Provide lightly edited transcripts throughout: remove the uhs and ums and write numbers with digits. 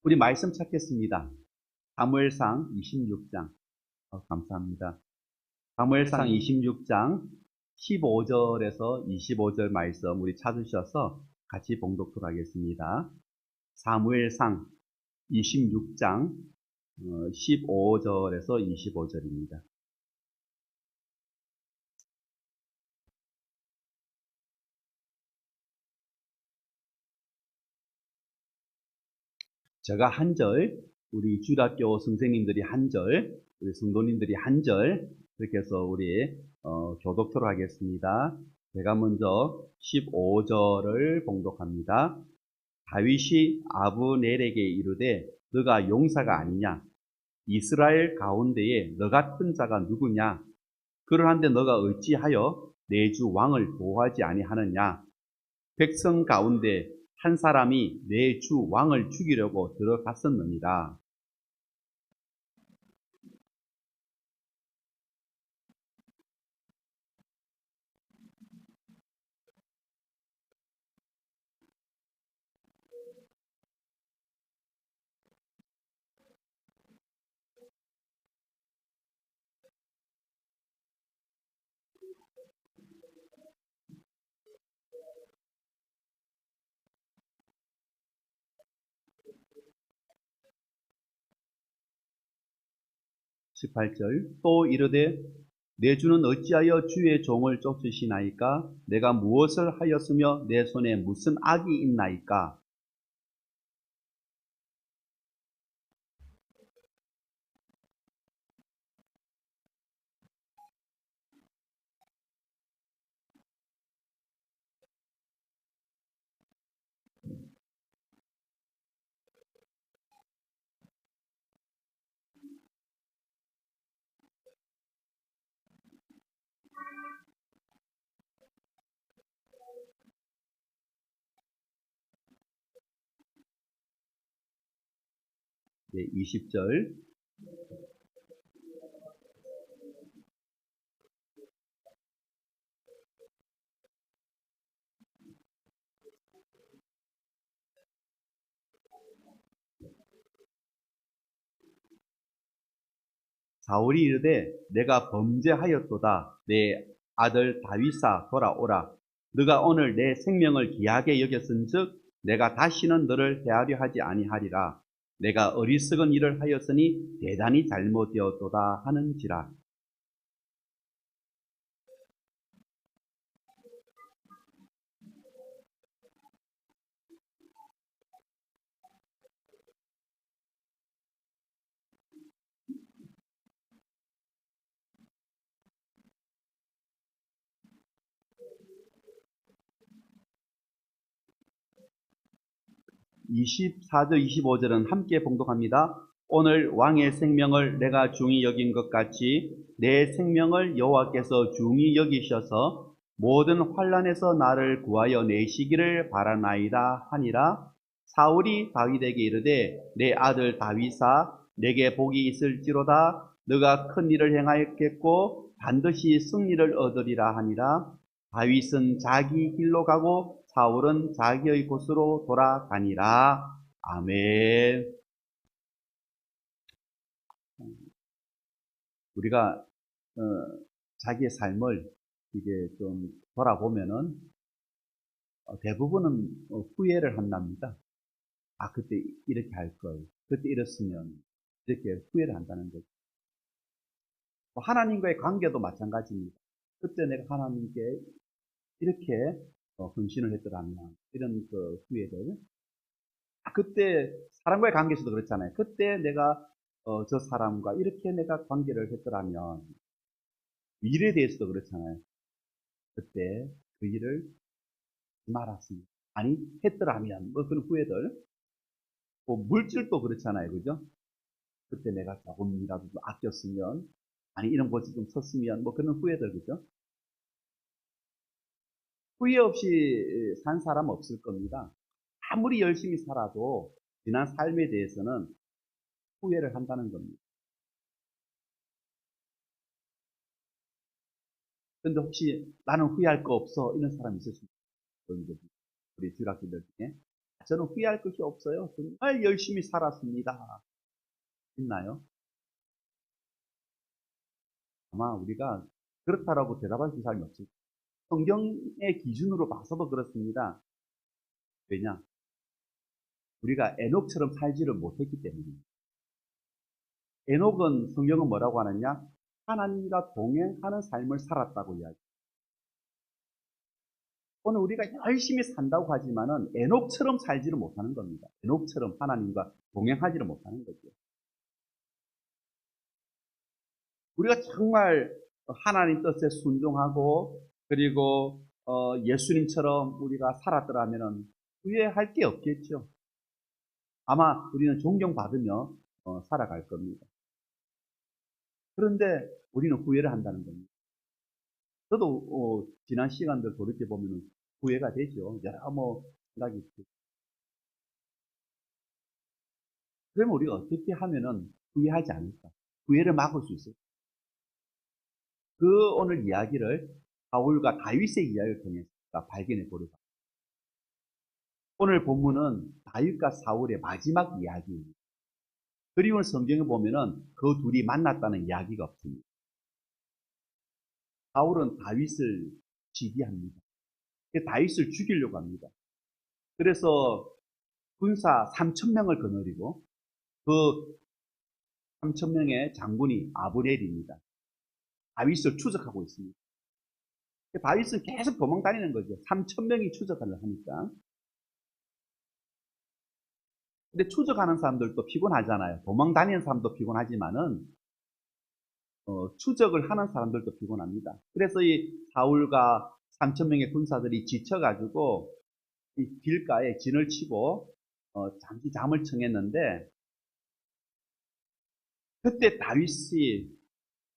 우리 말씀 찾겠습니다. 사무엘상 26장. 감사합니다. 사무엘상 26장 15절에서 25절 말씀 우리 찾으셔서 같이 봉독토록 하겠습니다. 사무엘상 26장 15절에서 25절입니다. 제가 한 절, 우리 주일학교 선생님들이 한 절, 우리 성도님들이 한 절, 이렇게 해서 우리 교독토록 하겠습니다. 제가 먼저 15절을 봉독합니다. 다윗이 아브넬에게 이르되 너가 용사가 아니냐? 이스라엘 가운데에 너 같은 자가 누구냐? 그러한데 너가 어찌하여 내 주 왕을 보호하지 아니하느냐? 백성 가운데 한 사람이 내 주 왕을 죽이려고 들어갔었느니라. 18절 또 이르되 내 주는 어찌하여 주의 종을 쫓으시나이까? 내가 무엇을 하였으며 내 손에 무슨 악이 있나이까? 네, 20절 사울이 이르되 내가 범죄하였도다. 내 아들 다윗아 돌아오라. 너가 오늘 내 생명을 귀하게 여겼은즉 내가 다시는 너를 해하려 하지 아니하리라. 내가 어리석은 일을 하였으니 대단히 잘못되었도다 하는지라. 24절, 25절은 함께 봉독합니다. 오늘 왕의 생명을 내가 중히 여긴 것 같이 내 생명을 여호와께서 중히 여기셔서 모든 환난에서 나를 구하여 내시기를 바라나이다 하니라. 사울이 다윗에게 이르되 내 아들 다윗아 내게 복이 있을지로다. 너가 큰 일을 행하였겠고 반드시 승리를 얻으리라 하니라. 다윗은 자기 길로 가고 사울은 자기의 곳으로 돌아가니라. 아멘. 우리가 자기의 삶을 이게 좀 돌아보면은 대부분은 후회를 한답니다. 아, 그때 이렇게 할 걸. 그때 이랬으면 이렇게 후회를 한다는 거죠. 하나님과의 관계도 마찬가지입니다. 그때 내가 하나님께 이렇게 헌신을 했더라면 이런 그 후회들. 그때 사람과의 관계에서도 그렇잖아요. 그때 내가 저 사람과 이렇게 내가 관계를 했더라면 일에 대해서도 그렇잖아요. 그때 그 일을 말았습니다. 아니 했더라면 뭐 그런 후회들. 뭐 물질도 그렇잖아요. 그죠? 그때 내가 조금이라도 좀 아꼈으면 아니 이런 곳에 좀 섰으면 뭐 그런 후회들. 그죠? 후회 없이 산 사람 없을 겁니다. 아무리 열심히 살아도 지난 삶에 대해서는 후회를 한다는 겁니다. 그런데 혹시 나는 후회할 거 없어 이런 사람 있으십니까? 우리 주일학생들 중에 저는 후회할 것이 없어요. 정말 열심히 살았습니다. 있나요? 아마 우리가 그렇다라고 대답할 수 있는 사람이 없습니다. 성경의 기준으로 봐서도 그렇습니다. 왜냐? 우리가 에녹처럼 살지를 못했기 때문입니다. 에녹은 성경은 뭐라고 하느냐? 하나님과 동행하는 삶을 살았다고 이야기합니다. 오늘 우리가 열심히 산다고 하지만은 에녹처럼 살지를 못하는 겁니다. 에녹처럼 하나님과 동행하지를 못하는 거죠. 우리가 정말 하나님 뜻에 순종하고 그리고 예수님처럼 우리가 살았더라면은 후회할 게 없겠죠. 아마 우리는 존경받으며 살아갈 겁니다. 그런데 우리는 후회를 한다는 겁니다. 저도 지난 시간들 돌이켜 보면 후회가 되죠. 여러 생각이 있죠. 그러면 우리가 어떻게 하면은 후회하지 않을까? 후회를 막을 수 있을까? 그 오늘 이야기를 사울과 다윗의 이야기를 통해서 발견해 보려고 합니다. 오늘 본문은 다윗과 사울의 마지막 이야기입니다. 그리고 성경에 보면은 그 둘이 만났다는 이야기가 없습니다. 사울은 다윗을 지휘합니다. 다윗을 죽이려고 합니다. 그래서 군사 3,000명을 거느리고 그 3,000명의 장군이 아브넬입니다. 다윗을 추적하고 있습니다. 다윗은 계속 도망 다니는 거죠. 3,000명이 추적을 하니까. 근데 추적하는 사람들도 피곤하잖아요. 도망 다니는 사람도 피곤하지만은 추적을 하는 사람들도 피곤합니다. 그래서 이 사울과 3,000명의 군사들이 지쳐가지고 이 길가에 진을 치고 잠시 잠을 청했는데 그때 다윗이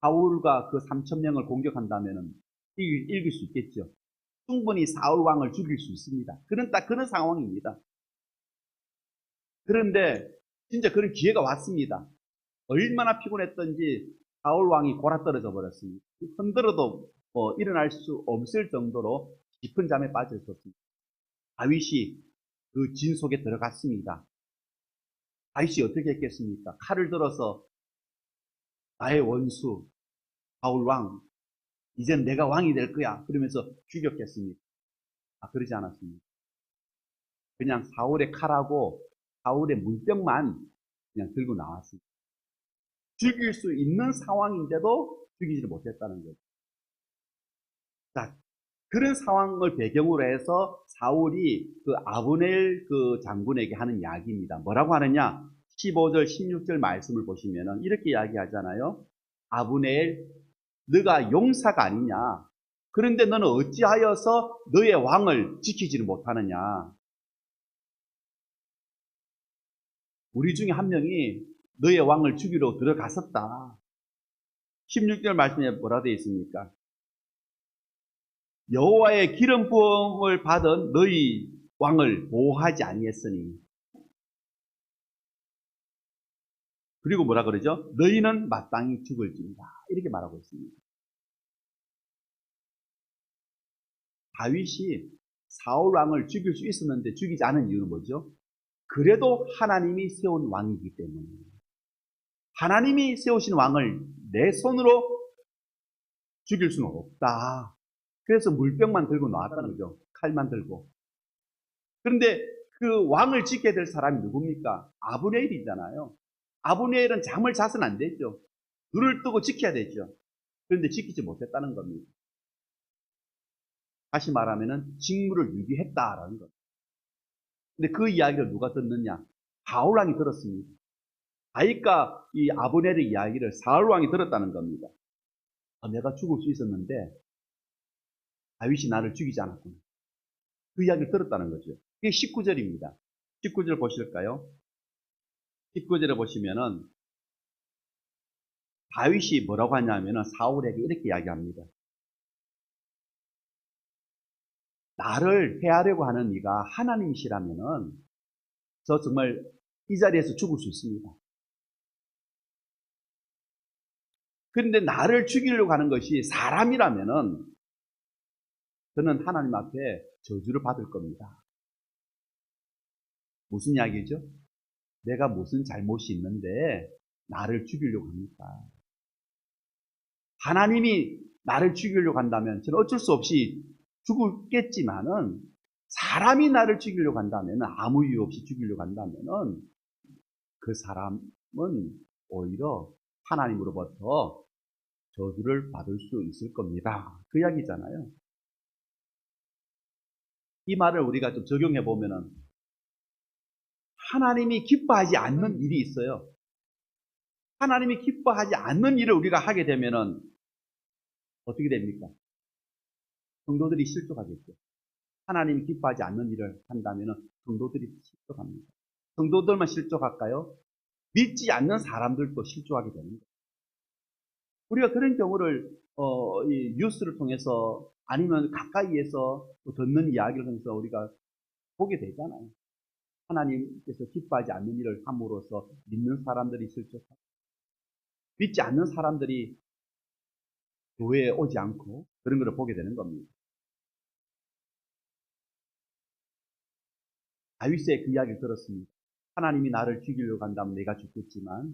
사울과 그 3,000명을 공격한다면은 이길 수 있겠죠. 충분히 사울 왕을 죽일 수 있습니다. 딱 그런 상황입니다. 그런데 진짜 그런 기회가 왔습니다. 얼마나 피곤했던지 사울 왕이 골아떨어져 버렸습니다. 흔들어도 일어날 수 없을 정도로 깊은 잠에 빠져 있었습니다. 다윗이 그 진 속에 들어갔습니다. 다윗이 어떻게 했겠습니까? 칼을 들어서 나의 원수 사울 왕, 이젠 내가 왕이 될 거야. 그러면서 죽였겠습니까? 그러지 않았습니다. 그냥 사울의 칼하고 사울의 물병만 그냥 들고 나왔습니다. 죽일 수 있는 상황인데도 죽이지를 못했다는 거죠. 자, 그런 상황을 배경으로 해서 사울이 그 아브넬 그 장군에게 하는 이야기입니다. 뭐라고 하느냐? 15절, 16절 말씀을 보시면은 이렇게 이야기하잖아요. 아브넬, 너가 용사가 아니냐? 그런데 너는 어찌하여서 너의 왕을 지키지를 못하느냐? 우리 중에 한 명이 너의 왕을 죽이러 들어갔었다. 16절 말씀에 뭐라 되어 있습니까? 여호와의 기름 부음을 받은 너희 왕을 보호하지 아니했으니. 그리고 뭐라 그러죠? 너희는 마땅히 죽을지니라. 이렇게 말하고 있습니다. 다윗이 사울 왕을 죽일 수 있었는데 죽이지 않은 이유는 뭐죠? 그래도 하나님이 세운 왕이기 때문에. 하나님이 세우신 왕을 내 손으로 죽일 수는 없다. 그래서 물병만 들고 나왔다는 거죠. 칼만 들고. 그런데 그 왕을 지켜야 될 사람이 누굽니까? 아브넬이잖아요. 아브넬은 잠을 자서는 안 되죠. 눈을 뜨고 지켜야 되죠. 그런데 지키지 못했다는 겁니다. 다시 말하면은 직무를 유기했다라는 겁니다. 근데 그 이야기를 누가 듣느냐? 사울 왕이 들었습니다. 다윗과 이 아브넬의 이야기를 사울 왕이 들었다는 겁니다. 내가 죽을 수 있었는데 다윗이 나를 죽이지 않았구나. 그 이야기를 들었다는 거죠. 그게 19절입니다. 19절 보실까요? 19절에 보시면은 다윗이 뭐라고 하냐면은 사울에게 이렇게 이야기합니다. 나를 해하려고 하는 이가 하나님이시라면은 저 정말 이 자리에서 죽을 수 있습니다. 그런데 나를 죽이려고 하는 것이 사람이라면은 저는 하나님 앞에 저주를 받을 겁니다. 무슨 이야기죠? 내가 무슨 잘못이 있는데 나를 죽이려고 합니까? 하나님이 나를 죽이려고 한다면 저는 어쩔 수 없이 죽겠지만은, 사람이 나를 죽이려고 한다면, 아무 이유 없이 죽이려고 한다면은 그 사람은 오히려 하나님으로부터 저주를 받을 수 있을 겁니다. 그 이야기잖아요. 이 말을 우리가 좀 적용해 보면은, 하나님이 기뻐하지 않는 일이 있어요. 하나님이 기뻐하지 않는 일을 우리가 하게 되면은 어떻게 됩니까? 성도들이 실족하겠죠. 하나님이 기뻐하지 않는 일을 한다면은 성도들이 실족합니다. 성도들만 실족할까요? 믿지 않는 사람들도 실족하게 되는 거예요. 우리가 그런 경우를 이 뉴스를 통해서 아니면 가까이에서 듣는 이야기를 통해서 우리가 보게 되잖아요. 하나님께서 기뻐하지 않는 일을 함으로써 믿는 사람들이 실족하고, 믿지 않는 사람들이 교회에 오지 않고, 그런 것을 보게 되는 겁니다. 다윗의 그 이야기를 들었습니다. 하나님이 나를 죽이려고 한다면 내가 죽겠지만,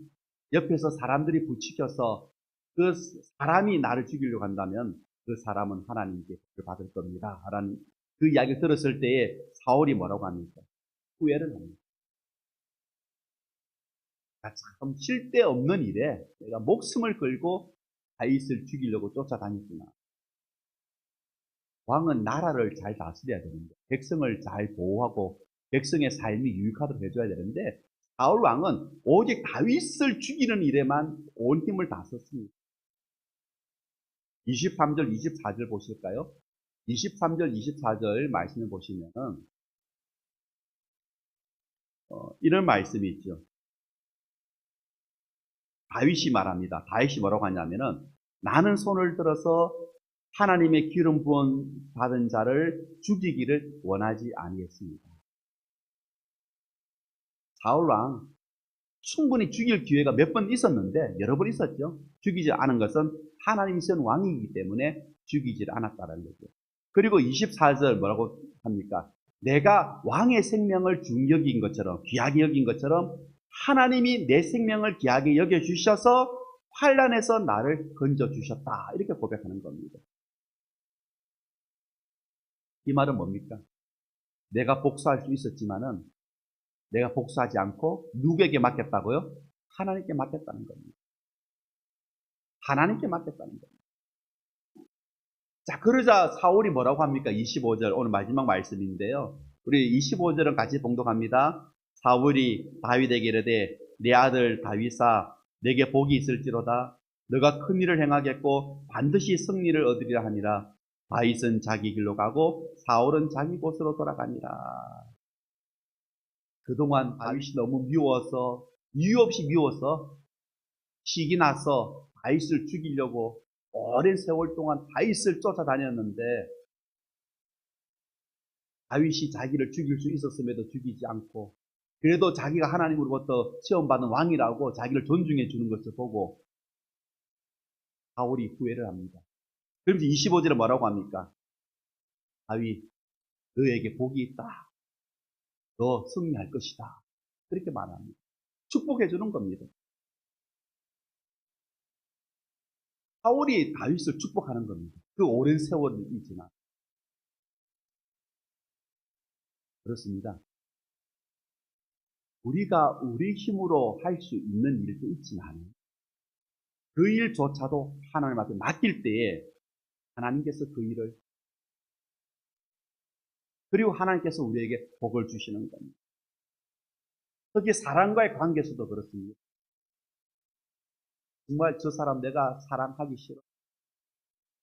옆에서 사람들이 부추겨서 그 사람이 나를 죽이려고 한다면 그 사람은 하나님께 복을 받을 겁니다. 라는 그 이야기를 들었을 때에 사울이 뭐라고 합니까? 후회를 합니다. 참 쓸데없는 일에 내가 목숨을 걸고 다윗을 죽이려고 쫓아다녔구나. 왕은 나라를 잘 다스려야 되는데, 백성을 잘 보호하고 백성의 삶이 유익하도록 해줘야 되는데, 사울 왕은 오직 다윗을 죽이는 일에만 온 힘을 다 썼습니다. 23절, 24절 보실까요? 23절, 24절 말씀을 보시면은 이런 말씀이 있죠. 다윗이 말합니다. 다윗이 뭐라고 하냐면은, 나는 손을 들어서 하나님의 기름 부은 받은 자를 죽이기를 원하지 아니했습니다. 사울 왕 충분히 죽일 기회가 몇 번 있었는데, 여러 번 있었죠. 죽이지 않은 것은 하나님이 세운 왕이기 때문에 죽이지 않았다는 거죠. 그리고 24절 뭐라고 합니까? 내가 왕의 생명을 중히 여긴 것처럼, 귀하게 여긴 것처럼 하나님이 내 생명을 귀하게 여겨주셔서 환난에서 나를 건져주셨다. 이렇게 고백하는 겁니다. 이 말은 뭡니까? 내가 복수할 수 있었지만은 내가 복수하지 않고 누구에게 맡겼다고요? 하나님께 맡겼다는 겁니다. 하나님께 맡겼다는 겁니다. 자, 그러자 사울이 뭐라고 합니까? 25절, 오늘 마지막 말씀인데요. 우리 25절은 같이 봉독합니다. 사울이 다윗에게 이르되, 내 아들 다윗아, 내게 복이 있을지로다. 너가 큰 일을 행하겠고 반드시 승리를 얻으리라 하니라. 다윗은 자기 길로 가고 사울은 자기 곳으로 돌아가니라. 그동안 다윗이 너무 미워서, 이유 없이 미워서 식이 나서 다윗을 죽이려고 오랜 세월 동안 다윗을 쫓아다녔는데, 다윗이 자기를 죽일 수 있었음에도 죽이지 않고, 그래도 자기가 하나님으로부터 시험받은 왕이라고 자기를 존중해 주는 것을 보고 사울이 후회를 합니다. 그러면서 25절에 뭐라고 합니까? 다윗, 너에게 복이 있다. 너 승리할 것이다. 그렇게 말합니다. 축복해 주는 겁니다. 사울이 다윗을 축복하는 겁니다. 그 오랜 세월이지만. 그렇습니다. 우리가 우리 힘으로 할 수 있는 일도 있지만 그 일조차도 하나님한테 맡길 때에 하나님께서 그 일을, 그리고 하나님께서 우리에게 복을 주시는 겁니다. 특히 사람과의 관계에서도 그렇습니다. 정말 저 사람 내가 사랑하기 싫어.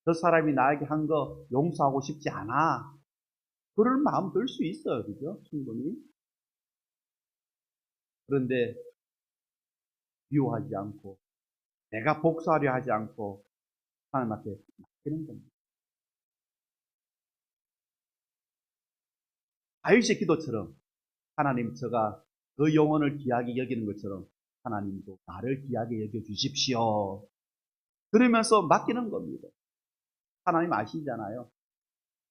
저 사람이 나에게 한 거 용서하고 싶지 않아. 그럴 마음 들 수 있어요. 그죠? 충분히. 그런데 미워하지 않고 내가 복수하려 하지 않고 하나님한테 맡기는 겁니다. 다윗의 기도처럼, 하나님 제가 그 영혼을 귀하게 여기는 것처럼 하나님도 나를 귀하게 여겨주십시오. 그러면서 맡기는 겁니다. 하나님 아시잖아요.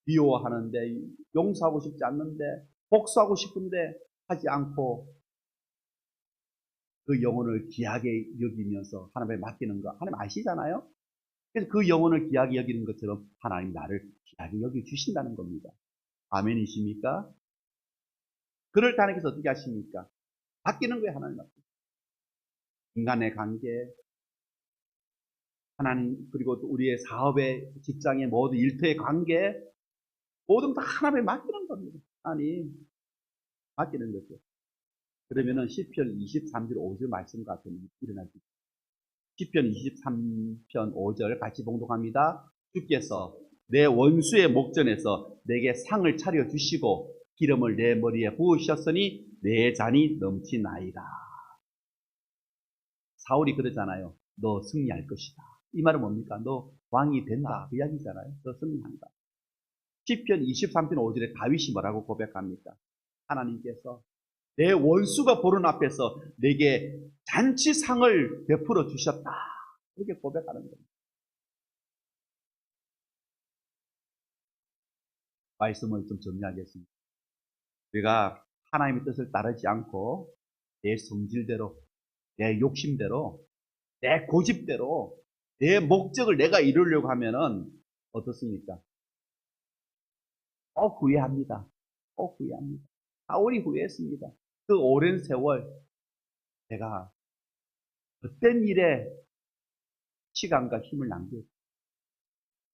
미워하는데, 용서하고 싶지 않는데, 복수하고 싶은데 하지 않고 그 영혼을 귀하게 여기면서 하나님에 맡기는 거 하나님 아시잖아요. 그래서 그 영혼을 귀하게 여기는 것처럼 하나님 나를 귀하게 여겨주신다는 겁니다. 아멘이십니까? 그럴 때 하나님께서 어떻게 하십니까? 바뀌는 거예요. 하나님 앞에. 인간의 관계, 하나님, 그리고 또 우리의 사업의, 직장의 모든 일터의 관계, 모든 다 하나님에 맡기는 겁니다. 하나님, 맡기는 거죠. 그러면은 시편 23절 5절 말씀 같은 일이 일어나죠. 시편 23편 5절 같이 봉독합니다. 주께서 내 원수의 목전에서 내게 상을 차려주시고 기름을 내 머리에 부으셨으니 내 잔이 넘치나이다. 사울이 그러잖아요. 너 승리할 것이다. 이 말은 뭡니까? 너 왕이 된다. 그 이야기잖아요. 너 승리한다. 시편 23편 5절에 다윗이 뭐라고 고백합니까? 하나님께서 내 원수가 보는 앞에서 내게 잔치상을 베풀어 주셨다. 이렇게 고백하는 겁니다. 말씀을 좀 정리하겠습니다. 우리가 하나님의 뜻을 따르지 않고 내 성질대로, 내 욕심대로, 내 고집대로 내 목적을 내가 이루려고 하면은 어떻습니까? 후회합니다. 후회합니다. 사울이 후회했습니다. 그 오랜 세월 내가 어떤 일에 시간과 힘을 낭비했죠.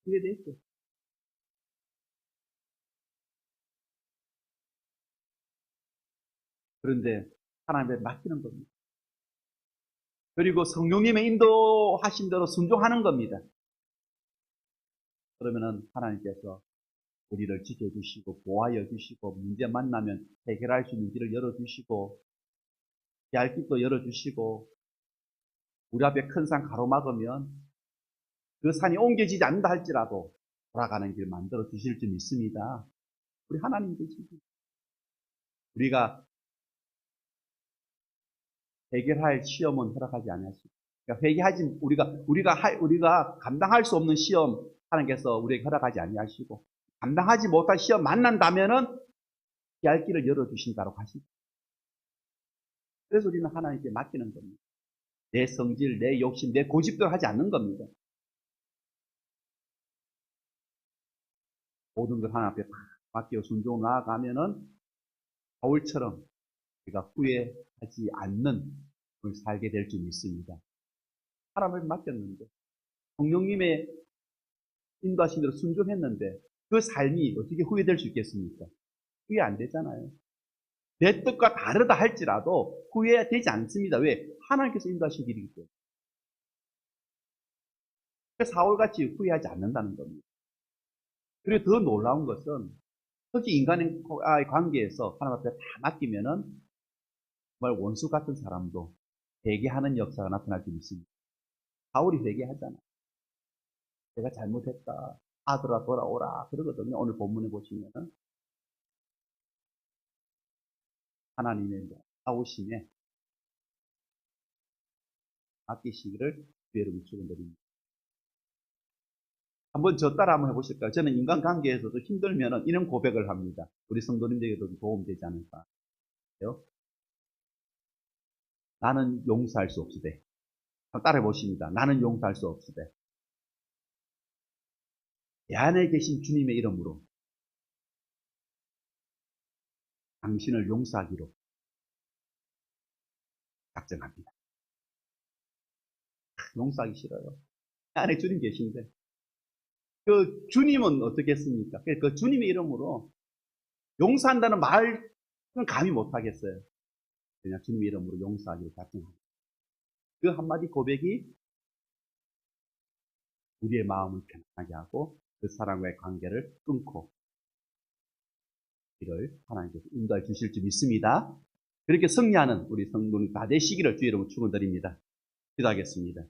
후회됐죠. 그런데 하나님께 맡기는 겁니다. 그리고 성령님의 인도하신 대로 순종하는 겁니다. 그러면은 하나님께서 우리를 지켜주시고 보호하여 주시고 문제 만나면 해결할 수 있는 길을 열어주시고 피할 길도 열어주시고 우리 앞에 큰 산 가로막으면 그 산이 옮겨지지 않는다 할지라도 돌아가는 길 만들어 주실 줄 믿습니다. 우리 하나님 계시죠. 우리가 해결할 시험은 허락하지 않으시고 그러니까 회개하지 우리가 감당할 수 없는 시험 하나님께서 우리에게 허락하지 아니하시고 감당하지 못할 시험 만난다면은 피할 길을 열어주신다고 하시죠. 그래서 우리는 하나님께 맡기는 겁니다. 내 성질, 내 욕심, 내 고집대로 하지 않는 겁니다. 모든 걸 하나님 앞에 맡기고 순종으로 나아가면은 바울처럼 우리가 후회하지 않는 걸 살게 될 줄 믿습니다. 하나님을 맡겼는데 성령님의 인도하신 대로 순종했는데 그 삶이 어떻게 후회될 수 있겠습니까? 후회 안 되잖아요. 내 뜻과 다르다 할지라도 후회되지 않습니다. 왜? 하나님께서 인도하신 길이기 때문에. 사울같이 후회하지 않는다는 겁니다. 그리고 더 놀라운 것은 특히 인간의 관계에서 하나님 앞에 다 맡기면은 정말 원수 같은 사람도 회개하는 역사가 나타날 수 있습니다. 사울이 회개하잖아. 내가 잘못했다. 아들아 돌아오라. 그러거든요. 오늘 본문에 보시면은 하나님의 아우심에 맡기시기를 여러분 축원드립니다. 한번 저 따라 한번 해보실까요? 저는 인간관계에서도 힘들면 이런 고백을 합니다. 우리 성도님들에게도 도움되지 않을까. 나는 용서할 수 없으되. 한번 따라 해보십니다. 나는 용서할 수 없으되. 내 안에 계신 주님의 이름으로 당신을 용서하기로 작정합니다. 용서하기 싫어요. 내 안에 주님 계신데. 그 주님은 어떻게 했습니까? 그 주님의 이름으로 용서한다는 말은 감히 못하겠어요. 그냥 주님의 이름으로 용서하기로 작정합니다. 그 한마디 고백이 우리의 마음을 편안하게 하고 그 사람과의 관계를 끊고 이를 하나님께서 인도해 주실 줄 믿습니다. 그렇게 승리하는 우리 성도님 다 되시기를 주의 이름으로 축원드립니다. 기도하겠습니다.